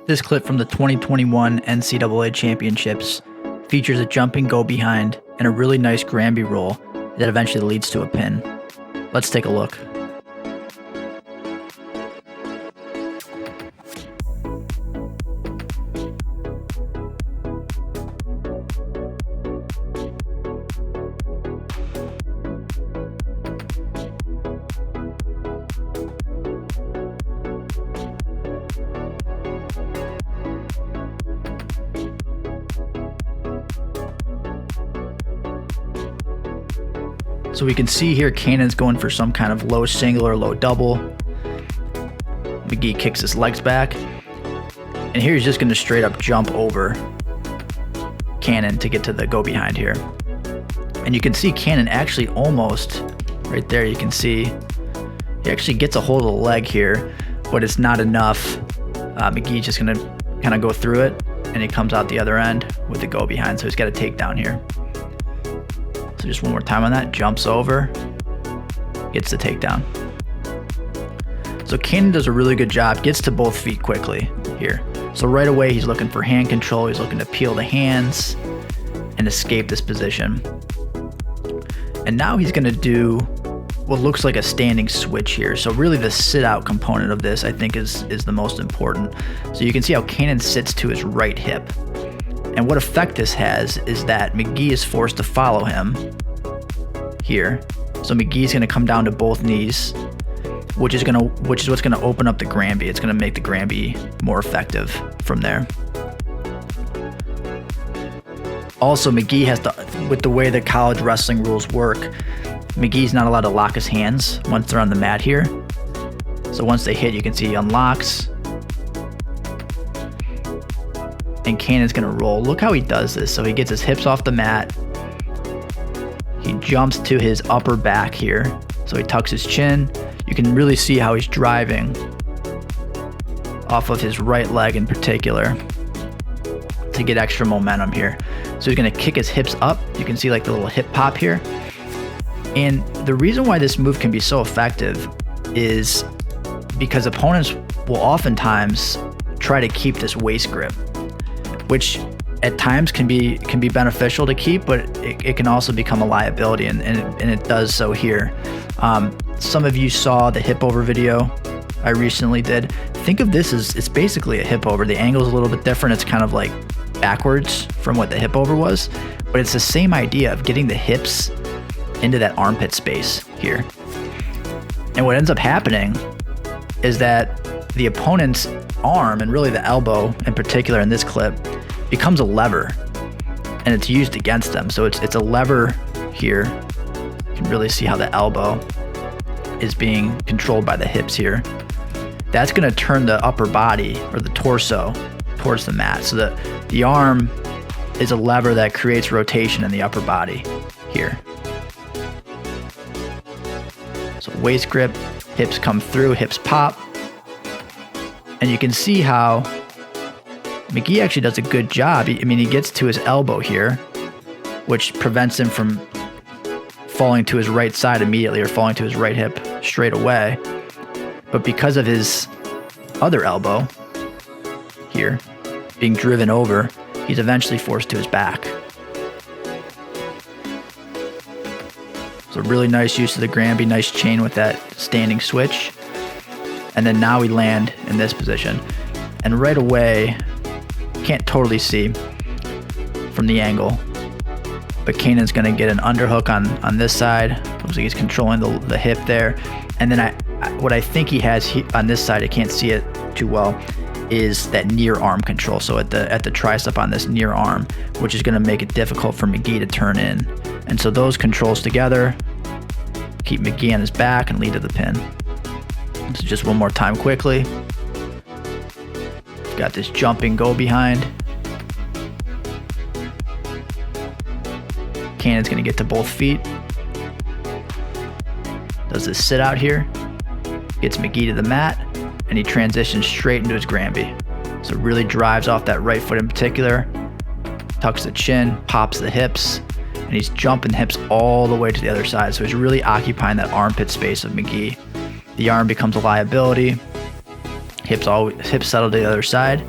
This clip from the 2021 NCAA Championships features a jumping go behind and a really nice Granby roll that eventually leads to a pin. Let's take a look. So we can see here Cannon's going for some kind of low single or low double. McGee kicks his legs back. And here he's just going to straight up jump over Cannon to get to the go behind here. And you can see Cannon actually almost, right there you can see, he actually gets a hold of the leg here, but it's not enough. McGee's just going to kind of go through it, and he comes out the other end with the go behind, so he's got a takedown here. So just one more time on that, jumps over, gets the takedown. So Cannon does a really good job, gets to both feet quickly here. So right away he's looking for hand control, he's looking to peel the hands and escape this position. And now he's gonna do what looks like a standing switch here. So really the sit out component of this I think is the most important. So you can see how Cannon sits to his right hip. And what effect this has is that McGee is forced to follow him here. So McGee's going to come down to both knees, which is what's going to open up the Granby. It's going to make the Granby more effective from there. Also, McGee has to, with the way the college wrestling rules work, McGee's not allowed to lock his hands once they're on the mat here. So once they hit, you can see he unlocks. And Cannon's gonna roll. Look how he does this. So he gets his hips off the mat. He jumps to his upper back here. So he tucks his chin. You can really see how he's driving off of his right leg in particular to get extra momentum here. So he's gonna kick his hips up. You can see like the little hip pop here. And the reason why this move can be so effective is because opponents will oftentimes try to keep this waist grip, which at times can be beneficial to keep, but it can also become a liability, and it does so here. Some of you saw the hip over video I recently did. Think of this as, it's basically a hip over. The angle's a little bit different. It's kind of like backwards from what the hip over was, but it's the same idea of getting the hips into that armpit space here. And what ends up happening is that the opponent's arm, and really the elbow in particular in this clip, becomes a lever, and it's used against them. So it's a lever here. You can really see how the elbow is being controlled by the hips here. That's going to turn the upper body or the torso towards the mat. So the arm is a lever that creates rotation in the upper body here. So waist grip, hips come through, hips pop. And you can see how McGee actually does a good job. I mean, he gets to his elbow here, which prevents him from falling to his right side immediately or falling to his right hip straight away. But because of his other elbow here being driven over, he's eventually forced to his back. So really nice use of the Granby, nice chain with that standing switch. And then now we land in this position. And right away, can't totally see from the angle, but Cannon's gonna get an underhook on this side. Looks like he's controlling the hip there. And then what I think he has on this side, I can't see it too well, is that near arm control. So at the tricep on this near arm, which is gonna make it difficult for McGee to turn in. And so those controls together keep McGee on his back and lead to the pin. So just one more time quickly. Got this jumping go behind. Cannon's gonna get to both feet. Does this sit out here. Gets McGee to the mat, and he transitions straight into his Granby. So really drives off that right foot in particular, tucks the chin, pops the hips, and he's jumping hips all the way to the other side. So he's really occupying that armpit space of McGee. The arm becomes a liability. Hips settle to the other side.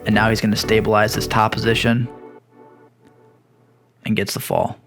And now he's going to stabilize his top position and gets the fall.